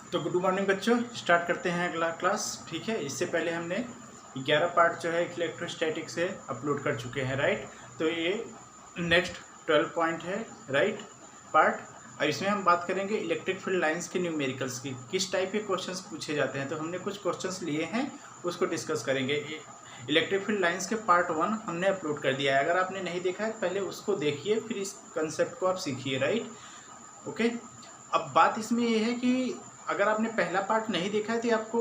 तो good morning बच्चों, start करते हैं अगला क्लास। ठीक है, इससे पहले हमने 11 पार्ट जो है इलेक्ट्रोस्टैटिक से अपलोड कर चुके हैं, राइट। तो ये नेक्स्ट 12 पॉइंट है, राइट पार्ट। और इसमें हम बात करेंगे इलेक्ट्रिक फील्ड लाइंस के न्यूमेरिकल्स की, किस टाइप के क्वेश्चंस पूछे जाते हैं। तो हमने कुछ क्वेश्चंस लिए हैं, उसको डिस्कस करेंगे। इलेक्ट्रिक फील्ड लाइंस के पार्ट 1 हमने अपलोड कर दिया है। अगर आपने नहीं देखा है पहले उसको देखिए, फिर इस कंसेप्ट को आप सीखिए, राइट। ओके, अब बात इसमें ये है कि अगर आपने पहला पार्ट नहीं देखा है तो आपको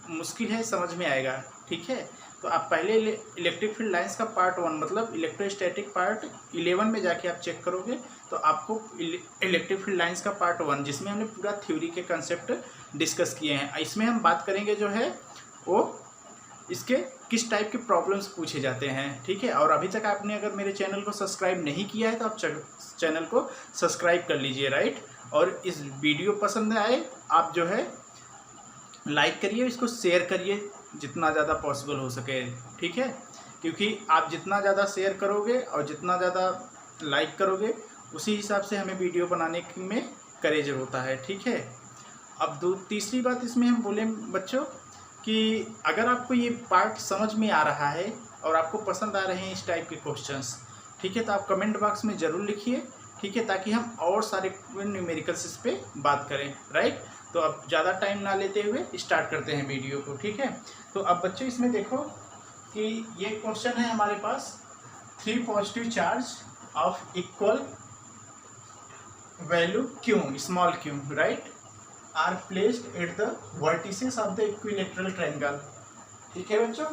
मुश्किल है समझ में आएगा, ठीक है। तो आप पहले इलेक्ट्रिक फील्ड लाइंस का पार्ट 1 मतलब इलेक्ट्रोस्टैटिक पार्ट 11 में जाके आप चेक करोगे तो आपको इलेक्ट्रिक फील्ड लाइंस का पार्ट 1 जिसमें हमने पूरा थ्योरी के कंसेप्ट डिस्कस किए हैं, इसमें हम बात करेंगे जो है वो इसके किस टाइप के प्रॉब्लम्स पूछे जाते हैं, ठीक है। और अभी तक आपने अगर मेरे चैनल को सब्सक्राइब नहीं किया है तो आप चैनल को सब्सक्राइब कर लीजिए, राइट। और इस वीडियो पसंद आए आप जो है लाइक करिए, इसको शेयर करिए जितना ज़्यादा पॉसिबल हो सके, ठीक है। क्योंकि आप जितना ज़्यादा शेयर करोगे और जितना ज़्यादा लाइक करोगे उसी हिसाब से हमें वीडियो बनाने में करेज होता है, ठीक है। अब तीसरी बात इसमें हम बोले बच्चों कि अगर आपको ये पार्ट समझ में आ रहा है और आपको पसंद आ रहे हैं इस टाइप के क्वेश्चंस, ठीक है, तो आप कमेंट बॉक्स में ज़रूर लिखिए, ठीक है, ताकि हम और सारे न्यूमेरिकल्स इस पे बात करें, राइट। तो अब ज़्यादा टाइम ना लेते हुए स्टार्ट करते हैं वीडियो को, ठीक है। तो अब बच्चों इसमें देखो कि ये क्वेश्चन है हमारे पास, 3 positive charge of equal value q, small q, right, are placed at the vertices of the equilateral triangle, ठीक है बच्चों।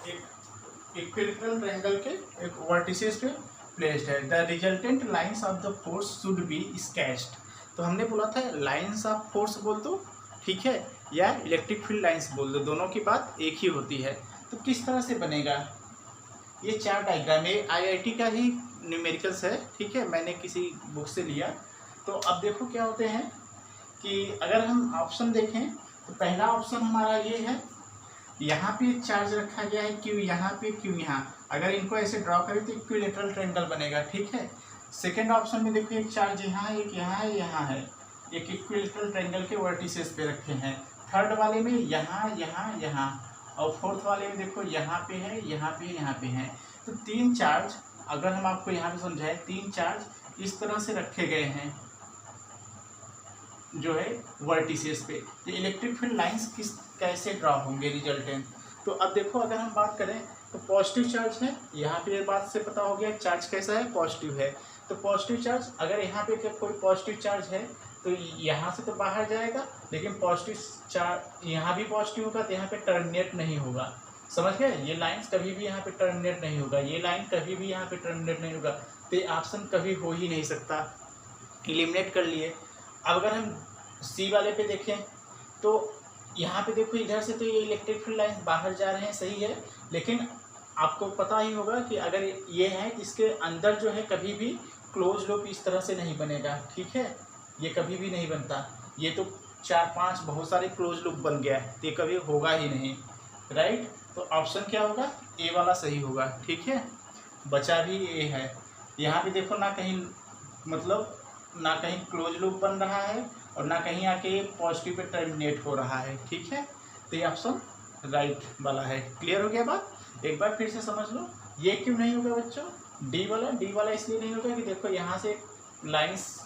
एक इक्विलेटरल ट्रायंगल के एक वर्टिसेस पे प्लेस्ड है। The resultant lines of the force should be sketched. तो हमने बोला था लाइंस ऑफ फोर्स बोल दो, ठीक है, या इलेक्ट्रिक फील्ड लाइंस बोल दो, दोनों की बात एक ही होती है। तो किस तरह से बनेगा ये चार डायग्राम, ये IIT का ही न्यूमेरिकल्स है, ठीक है, मैंने किसी बुक से लिया। तो अब देखो क्या होते हैं कि अगर हम ऑप्शन देखें तो पहला ऑप्शन हमारा ये है, यहाँ पे चार्ज रखा गया है क्यू, यहाँ पे क्यू, यहाँ अगर इनको ऐसे ड्रॉ करें तो इक्विलेटरल ट्रायंगल बनेगा, ठीक है। सेकेंड ऑप्शन में देखो एक चार्ज यहाँ है, एक यहाँ है, यहाँ है, एक इक्विलेटरल ट्रायंगल के वर्टिसेस पे रखे हैं। थर्ड वाले में यहाँ यहाँ यहाँ, और फोर्थ वाले में देखो यहाँ पे है, यहाँ पे, यहाँ पे है। तो 3 चार्ज अगर हम आपको यहाँ पे समझाएं, 3 चार्ज इस तरह से रखे गए हैं जो है वर्टिसेस पे। तो इलेक्ट्रिक फील्ड लाइंस कैसे ड्रॉ होंगे रिजल्टेंट। तो अब देखो अगर हम बात करें तो पॉजिटिव चार्ज है, यहाँ पे ये बात से पता हो गया चार्ज कैसा है, पॉजिटिव है। तो पॉजिटिव चार्ज अगर यहाँ पे कोई पॉजिटिव चार्ज है तो यहाँ से तो बाहर जाएगा, लेकिन पॉजिटिव चार्ज यहाँ भी पॉजिटिव होगा तो यहाँ पे टर्मिनेट नहीं होगा, समझ गए। ये लाइंस कभी भी यहाँ पे टर्मिनेट नहीं होगा, ये लाइन कभी भी यहाँ पे टर्मिनेट नहीं होगा, तो ये ऑप्शन कभी हो ही नहीं सकता, एलिमिनेट कर लिए। अब अगर हम सी वाले पे देखें तो यहाँ पे देखो इधर से तो ये इलेक्ट्रिक फील्ड लाइंस बाहर जा रहे हैं, सही है, लेकिन आपको पता ही होगा कि अगर ये है इसके अंदर जो है कभी भी क्लोज लूप इस तरह से नहीं बनेगा, ठीक है, ये कभी भी नहीं बनता। ये तो 4-5 बहुत सारे क्लोज लूप बन गया है तो ये कभी होगा ही नहीं, राइट। तो ऑप्शन क्या होगा, ए वाला सही होगा, ठीक है, बचा भी ए है। यहाँ पे देखो ना कहीं मतलब ना कहीं क्लोज लूप बन रहा है और ना कहीं आके पॉजिटिव पे टर्मिनेट हो रहा है, ठीक है। तो ये ऑप्शन राइट वाला है। क्लियर हो गया बात, एक बार फिर से समझ लो। ये क्यों नहीं होगा बच्चों, डी वाला इसलिए नहीं होगा कि देखो यहाँ से लाइंस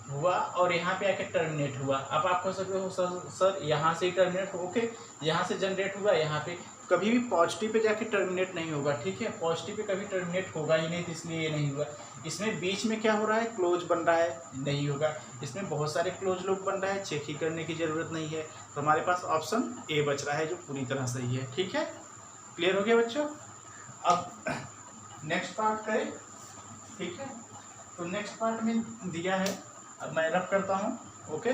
हुआ और यहाँ पे आके टर्मिनेट हुआ। अब आप कह सकते हो सर यहाँ से ही टर्मिनेट हो, ओके, यहाँ से जनरेट हुआ, यहाँ पे कभी भी पॉजिटिव पे जाके टर्मिनेट नहीं होगा, ठीक है, पॉजिटिव पे कभी टर्मिनेट होगा ही नहीं, तो इसलिए ये नहीं हुआ। इसमें बीच में क्या हो रहा है, क्लोज बन रहा है, नहीं होगा। इसमें बहुत सारे क्लोज लूप बन रहा है, चेक ही करने की जरूरत नहीं है। तो हमारे पास ऑप्शन ए बच रहा है जो पूरी तरह सही है, ठीक है। क्लियर हो गया बच्चों। अब नेक्स्ट पार्ट करें, ठीक है। तो नेक्स्ट पार्ट में दिया है, अब मैं रफ करता हूँ, ओके।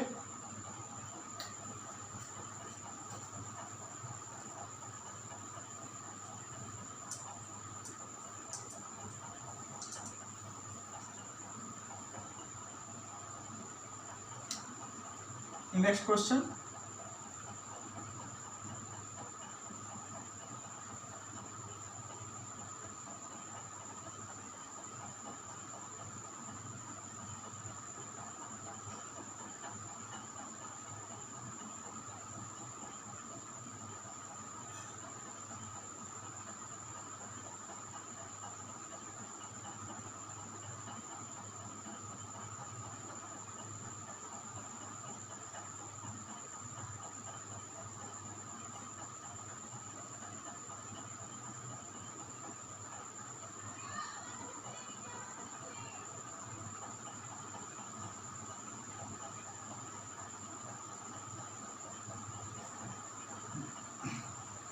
नेक्स्ट क्वेश्चन,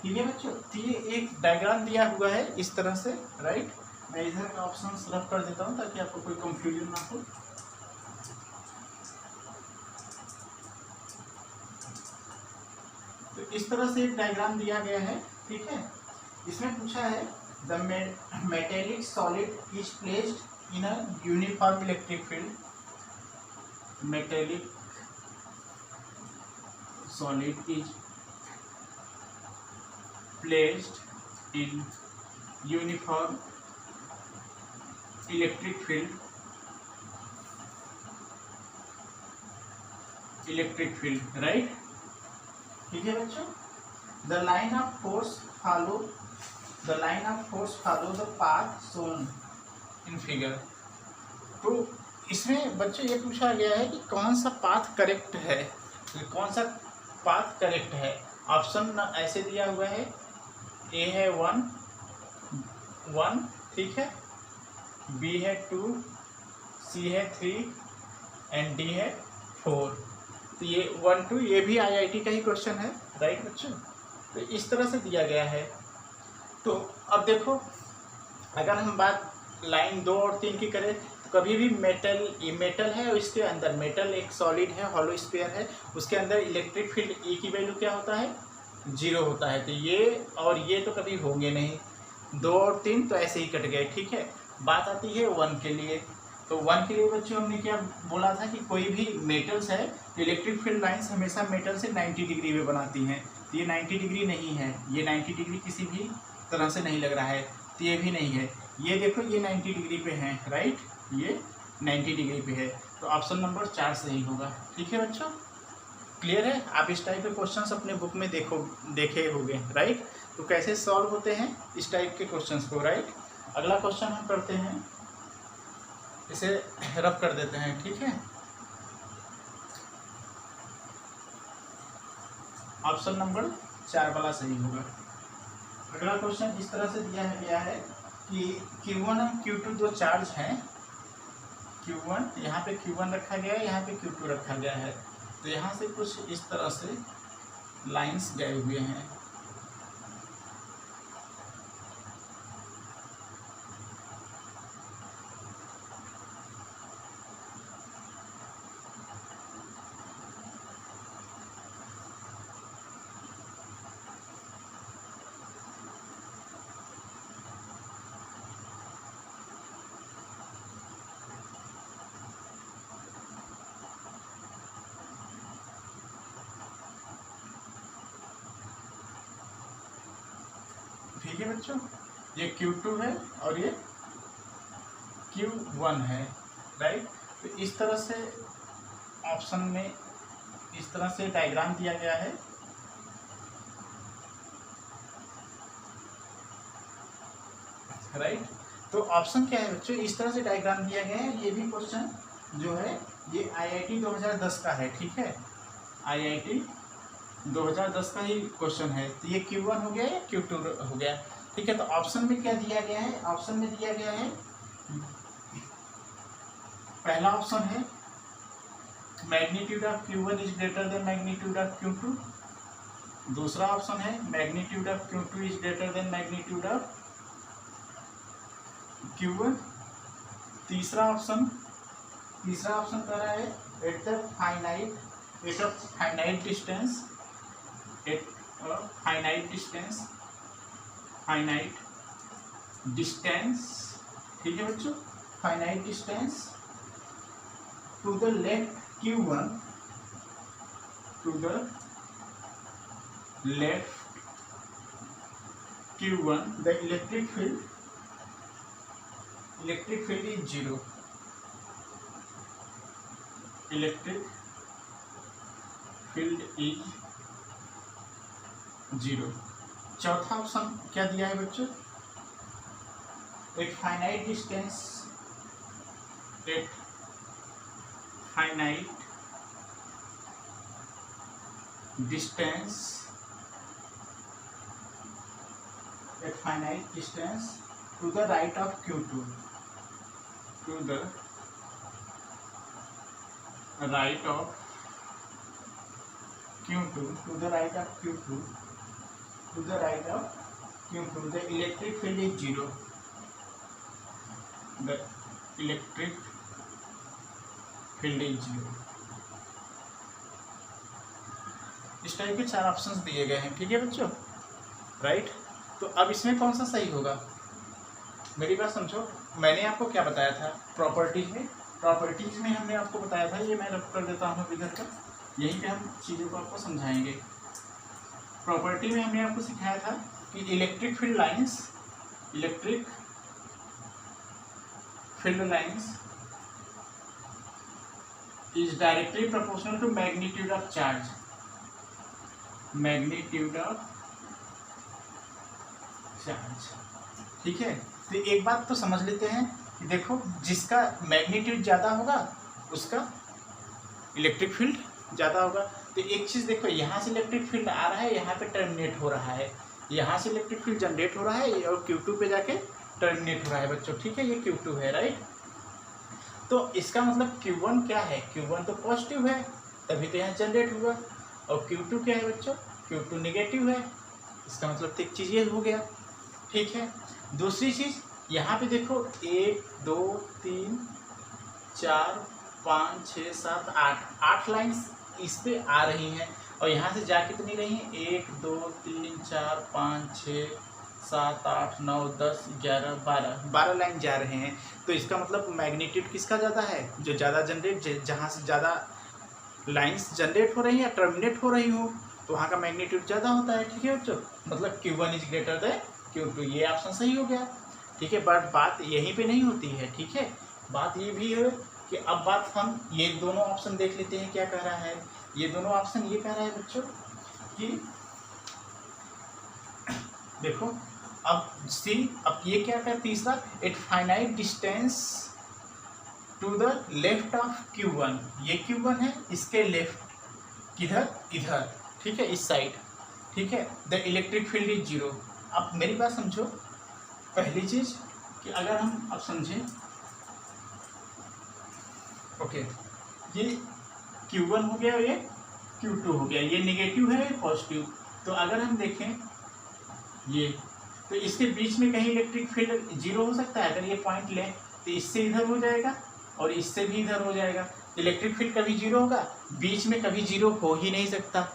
ठीक है बच्चों, तो ये एक डायग्राम दिया हुआ है इस तरह से, राइट। मैं इधर का ऑप्शन रफ कर देता हूँ ताकि आपको कोई कंफ्यूजन ना हो। तो इस तरह से एक डायग्राम दिया गया है, ठीक है। इसमें पूछा है the metallic solid is placed in a uniform electric field. Metallic solid is placed in uniform electric field, right. ठीक है बच्चों, the line of force follow the path shown in figure. तो इसमें बच्चों ये पूछा गया है कि कौन सा पाथ करेक्ट है, ऑप्शन ऐसे दिया हुआ है, ए है 1, ठीक है, बी है 2, सी है 3 एंड डी है 4। तो ये 1, 2 ये भी आईआईटी का ही क्वेश्चन है, राइट बच्चों। तो इस तरह से दिया गया है। तो अब देखो, अगर हम बात लाइन 2 और 3 की करें तो कभी भी ये मेटल है और इसके अंदर मेटल एक सॉलिड है, हॉलो स्फीयर है, उसके अंदर इलेक्ट्रिक फील्ड ई की वैल्यू क्या होता है, 0 होता है। तो ये और ये तो कभी होंगे नहीं, 2 और 3 तो ऐसे ही कट गए, ठीक है। बात आती है 1 के लिए। तो 1 के लिए बच्चों हमने क्या बोला था कि कोई भी मेटल्स है तो इलेक्ट्रिक फील्ड लाइंस हमेशा मेटल से 90 डिग्री में बनाती हैं। तो ये 90 डिग्री नहीं है, ये 90 डिग्री किसी भी तरह से नहीं लग रहा है, तो ये भी नहीं है। ये देखो ये 90 डिग्री पे है, राइट, ये 90 डिग्री पे है। तो ऑप्शन नंबर 4 सही होगा, ठीक है बच्चों। क्लियर है? आप इस टाइप के क्वेश्चंस अपने बुक में देखे होंगे, राइट। तो कैसे सॉल्व होते हैं इस टाइप के क्वेश्चंस को, राइट। अगला क्वेश्चन हम करते हैं, इसे रफ कर देते हैं, ठीक है। ऑप्शन नंबर 4 वाला सही होगा। अगला क्वेश्चन इस तरह से दिया गया है कि Q1 और Q2 दो चार्ज हैं। Q1 यहाँ पे Q1 रखा गया है, यहाँ पे Q2 रखा गया है। तो यहाँ से कुछ इस तरह से लाइंस गए हुए हैं, ठीक है बच्चों। ये Q2 है और ये Q1 है, राइट। तो इस तरह से ऑप्शन में इस तरह से डायग्राम दिया गया है, राइट। तो ऑप्शन क्या है बच्चों, इस तरह से डायग्राम दिया गया है। ये भी क्वेश्चन जो है ये आईआईटी 2010 का है, ठीक है, आईआईटी 2010 का ही क्वेश्चन है। तो ये Q1 हो गया या Q2 हो गया, ठीक है। तो ऑप्शन में क्या दिया गया है, ऑप्शन में दिया गया है, पहला ऑप्शन है magnitude of Q1 is greater than magnitude of Q2। दूसरा ऑप्शन है magnitude of Q2 is greater than magnitude of Q1। तीसरा ऑप्शन कह रहा है एट द फाइनाइट डिस्टेंस, ठीक है बच्चों, finite distance to the left Q1, the electric field is 0, electric field is 0। चौथा ऑप्शन क्या दिया है बच्चों, एक finite distance to the right of Q2, to the right of Q2 to the right of Q2 the electric field is zero, the electric field is zero. इस type के 4 options दिए गए हैं, ठीक है बच्चों, राइट। तो अब इसमें कौन सा सही होगा, मेरी बात समझो। मैंने आपको क्या बताया था प्रॉपर्टीज में हमने आपको बताया था, ये मैं रख कर देता हूँ इधर का, यहीं पे हम चीज़ों को आपको समझाएंगे। प्रॉपर्टी में हमने आपको सिखाया था कि electric field lines is directly proportional to magnitude of charge, ठीक है। तो एक बात तो समझ लेते हैं कि देखो, जिसका मैग्नीट्यूड ज़्यादा होगा उसका इलेक्ट्रिक फील्ड ज़्यादा होगा। तो एक चीज़ देखो, यहाँ से इलेक्ट्रिक फील्ड आ रहा है, यहाँ पे टर्मिनेट हो रहा है, यहाँ से इलेक्ट्रिक फील्ड जनरेट हो रहा है और Q2 पे जाके टर्मिनेट हो रहा है बच्चों, ठीक है। ये Q2 है, राइट। तो इसका मतलब Q1 क्या है, Q1 तो पॉजिटिव है, तभी तो यहाँ जनरेट हुआ। और Q2 क्या है बच्चों, Q2 नेगेटिव है। इसका मतलब तो एक चीज़ ये हो गया, ठीक है। दूसरी चीज़ यहाँ पे देखो 1 2 3 4 5 6 7 8 लाइन्स इस पे आ रही हैं, और यहाँ से जा कितनी रही हैं, 1 2 3 4 5 6 7 8 9 10 11 12 लाइन जा रहे हैं। तो इसका मतलब मैग्नीट्यूड किसका ज़्यादा है, जो ज़्यादा जनरेट, जहाँ से ज़्यादा लाइन्स जनरेट हो रही हैं या टर्मिनेट हो रही हो, तो वहाँ का मैग्नीट्यूड ज़्यादा होता है, ठीक है बच्चों। मतलब Q1 is greater than Q2, ये ऑप्शन सही हो गया, ठीक है। बट बात यहीं पे नहीं होती है, ठीक है। बात ये भी है कि अब बात हम ये दोनों ऑप्शन देख लेते हैं, क्या कह रहा है ये दोनों ऑप्शन, ये कह रहा है बच्चों कि देखो अब सी, अब ये क्या कह तीसरा, at finite distance to the left of Q1, ये Q1 है, इसके लेफ्ट किधर, इधर, ठीक है, इस साइड, ठीक है, the electric field is zero. अब मेरी बात समझो, पहली चीज कि अगर हम अब समझें, ओके, ये Q1 हो गया, ये Q2 हो गया, ये नेगेटिव है, ये पॉजिटिव। तो अगर हम देखें ये, तो इसके बीच में कहीं इलेक्ट्रिक फील्ड जीरो हो सकता है, अगर ये पॉइंट लें तो इससे इधर हो जाएगा और इससे भी इधर हो जाएगा। इलेक्ट्रिक फील्ड कभी जीरो होगा, बीच में कभी जीरो हो ही नहीं सकता।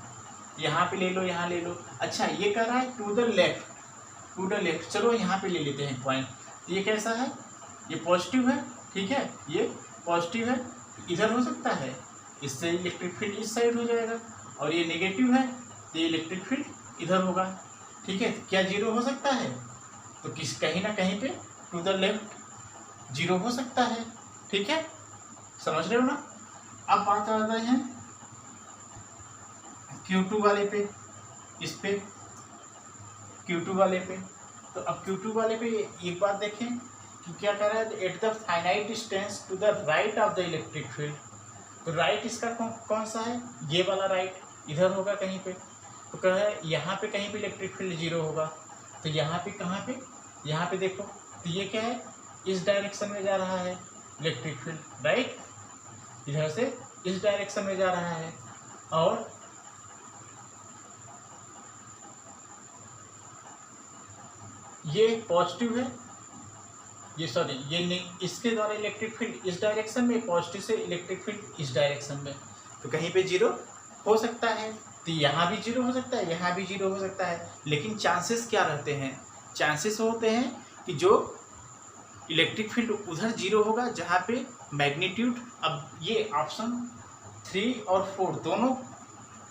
यहाँ पे ले लो, यहाँ ले लो। अच्छा, ये कह रहा है टू द लेफ्ट, चलो यहाँ पे ले लेते हैं पॉइंट। तो ये कैसा है, ये पॉजिटिव है, ठीक है, ये पॉजिटिव है, इधर हो सकता है, इससे इलेक्ट्रिक फील्ड इस साइड हो जाएगा, और ये नेगेटिव है तो ये इलेक्ट्रिक फील्ड इधर होगा, ठीक है। क्या जीरो हो सकता है, तो कहीं ना कहीं पे टू द लेफ्ट जीरो हो सकता है, ठीक है, समझ रहे हो ना। अब बात आ रही है Q2 वाले पे, इस पे Q2 वाले पे। तो अब Q2 वाले पे एक बात देखें कि क्या कह रहा है, at the finite distance to the right of the electric field. तो राइट इसका कौन सा है, ये वाला राइट, इधर होगा कहीं पे। तो कह रहा है यहाँ पे कहीं पे इलेक्ट्रिक फील्ड जीरो होगा, तो यहाँ पे कहाँ पे, यहाँ पे देखो, तो ये क्या है, इस डायरेक्शन में जा रहा है इलेक्ट्रिक फील्ड, राइट, इधर से इस डायरेक्शन में जा रहा है, और ये पॉजिटिव है, ये सॉरी, ये इसके द्वारा इलेक्ट्रिक फील्ड इस डायरेक्शन में, पॉजिटिव से इलेक्ट्रिक फील्ड इस डायरेक्शन में, तो कहीं पे जीरो हो सकता है। तो यहाँ भी जीरो हो सकता है, यहाँ भी जीरो हो सकता है, लेकिन चांसेस क्या रहते हैं, चांसेस होते हैं कि जो इलेक्ट्रिक फील्ड उधर जीरो होगा जहाँ पे मैग्नीट्यूड, अब ये ऑप्शन 3 और 4 दोनों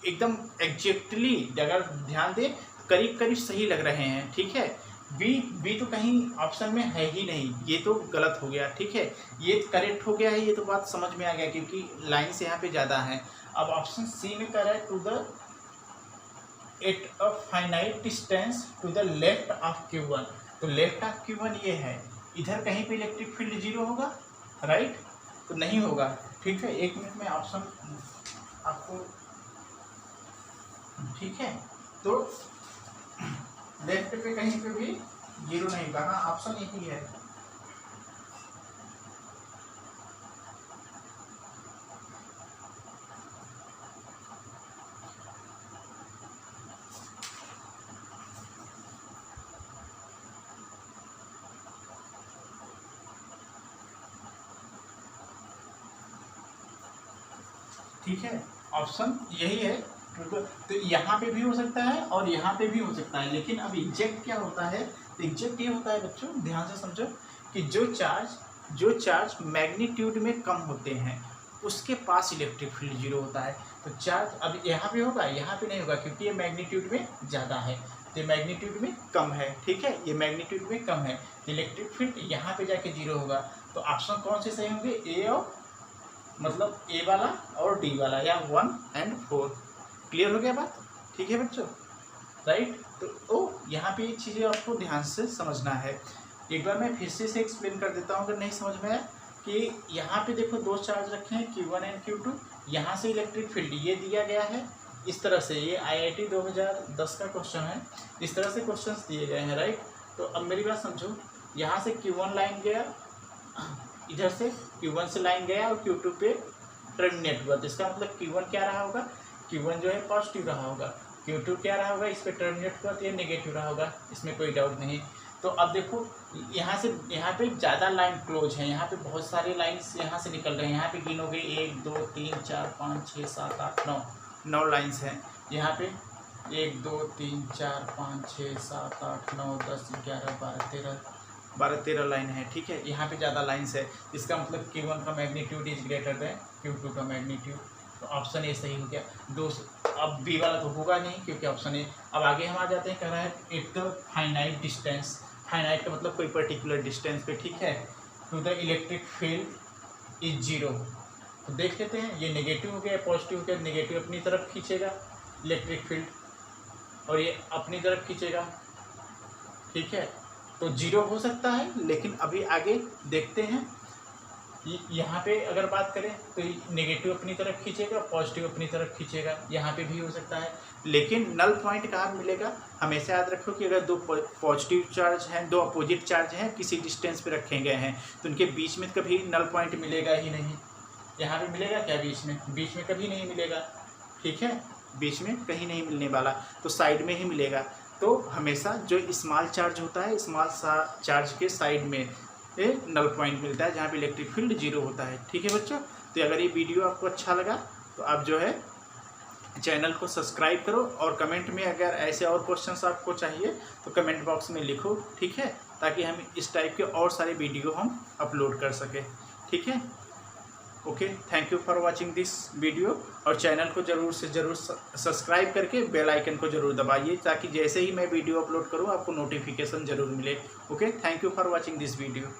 एकदम एग्जैक्टली अगर ध्यान दें करीब करीब सही लग रहे हैं, ठीक है। बी तो कहीं ऑप्शन में है ही नहीं, ये तो गलत हो गया, ठीक है, ये करेक्ट हो गया है, ये तो बात समझ में आ गया क्योंकि लाइन्स यहाँ पे ज़्यादा हैं। अब ऑप्शन सी में कह रहा है to the at a finite distance to the left of Q1। तो लेफ्ट ऑफ Q1 ये है, इधर कहीं पे इलेक्ट्रिक फील्ड जीरो होगा, राइट, तो नहीं होगा, ठीक है। 1 मिनट में ऑप्शन आपको, ठीक है, तो लेफ्ट पे कहीं पे भी जीरो नहीं होगा, हाँ ऑप्शन यही है। ठीक है, ऑप्शन यही है। तो यहाँ पे भी हो सकता है और यहाँ पे भी हो सकता है, लेकिन अब एग्जैक्ट क्या होता है, तो एग्जैक्ट ये होता है बच्चों, ध्यान से समझो कि जो चार्ज मैग्नीट्यूड में कम होते हैं उसके पास इलेक्ट्रिक फील्ड जीरो होता है। तो चार्ज अब यहाँ पे होगा, यहाँ पे नहीं होगा, क्योंकि ये मैग्नीट्यूड में ज़्यादा है, तो ये मैग्नीट्यूड में कम है। ठीक है, ये मैग्नीट्यूड में कम है, तो इलेक्ट्रिक फील्ड यहाँ पे जाके जीरो होगा। तो ऑप्शन कौन से सही होंगे, ए और मतलब ए वाला और डी वाला, या 1 और 4। क्लियर हो गया बात? ठीक है बच्चों, राइट। तो यहाँ पे ये चीज़ें आपको ध्यान से समझना है। एक बार मैं फिर से एक्सप्लेन कर देता हूँ अगर नहीं समझ में आया, कि यहाँ पे देखो दो चार्ज रखे हैं Q1 और Q2। यहाँ से इलेक्ट्रिक फील्ड ये दिया गया है इस तरह से, ये IIT 2010 का क्वेश्चन है, इस तरह से क्वेश्चंस दिए गए हैं, राइट। तो अब मेरी बात समझो, यहाँ से Q1 लाइन गया, इधर से Q1 से लाइन गया और Q2 पे टर्मिनेट हुआ, तो इसका मतलब Q1 क्या रहा होगा, Q1 जो है पॉजिटिव रहा होगा, Q2 क्या रहा होगा, इस पर टर्मिनेट हुआ तो ये नेगेटिव रहा होगा, इसमें कोई डाउट नहीं। तो अब देखो यहाँ से, यहाँ पे ज़्यादा लाइन क्लोज है, यहाँ पे बहुत सारे लाइन्स यहाँ से निकल रहे हैं, यहाँ पे गिनोगे 1 2 3 4 5 6 7 8 9 लाइन्स हैं यहाँ पे, 1 2 3 4 5 6 7 8 9 10 11 12 13 लाइन है। ठीक है, यहाँ पे ज़्यादा लाइन्स है, इसका मतलब Q1 का magnitude is greater than Q2 का मैग्नीट्यूड। तो ऑप्शन ए सही हो गया। अब बी वाला तो होगा नहीं क्योंकि ऑप्शन ए। अब आगे हम आ जाते हैं, कह रहा है at the finite distance, finite का मतलब कोई पर्टिकुलर डिस्टेंस पे, ठीक है, to the electric field is zero. तो देख लेते हैं, ये नेगेटिव हो गया, पॉजिटिव हो गया, नेगेटिव अपनी तरफ खींचेगा इलेक्ट्रिक फील्ड और ये अपनी तरफ खींचेगा, ठीक है। तो जीरो हो सकता है, लेकिन अभी आगे देखते हैं। यहाँ पे अगर बात करें तो नेगेटिव अपनी तरफ खींचेगा, पॉजिटिव अपनी तरफ खींचेगा, यहाँ पे भी हो सकता है। लेकिन नल पॉइंट कहाँ मिलेगा, हमेशा याद रखो कि अगर दो पॉजिटिव चार्ज हैं, दो अपोजिट चार्ज हैं, किसी डिस्टेंस पे रखे गए हैं, तो उनके बीच में कभी नल पॉइंट मिलेगा ही नहीं। यहाँ पे मिलेगा क्या बीच में कभी नहीं मिलेगा, ठीक है, बीच में कहीं नहीं मिलने वाला, तो साइड में ही मिलेगा। तो हमेशा जो स्मॉल चार्ज होता है, स्मॉल चार्ज के साइड में नल पॉइंट मिलता है, जहाँ पे इलेक्ट्रिक फील्ड जीरो होता है। ठीक है बच्चों, तो अगर ये वीडियो आपको अच्छा लगा तो आप जो है चैनल को सब्सक्राइब करो, और कमेंट में अगर ऐसे और क्वेश्चंस आपको चाहिए तो कमेंट बॉक्स में लिखो, ठीक है, ताकि हम इस टाइप के और सारे वीडियो हम अपलोड कर सकें। ठीक है, okay, thank you for watching this video, और चैनल को ज़रूर से ज़रूर सब्सक्राइब करके बेल आइकन को ज़रूर दबाइए, ताकि जैसे ही मैं वीडियो अपलोड करूँ आपको नोटिफिकेशन ज़रूर मिले। Okay, thank you for watching this video.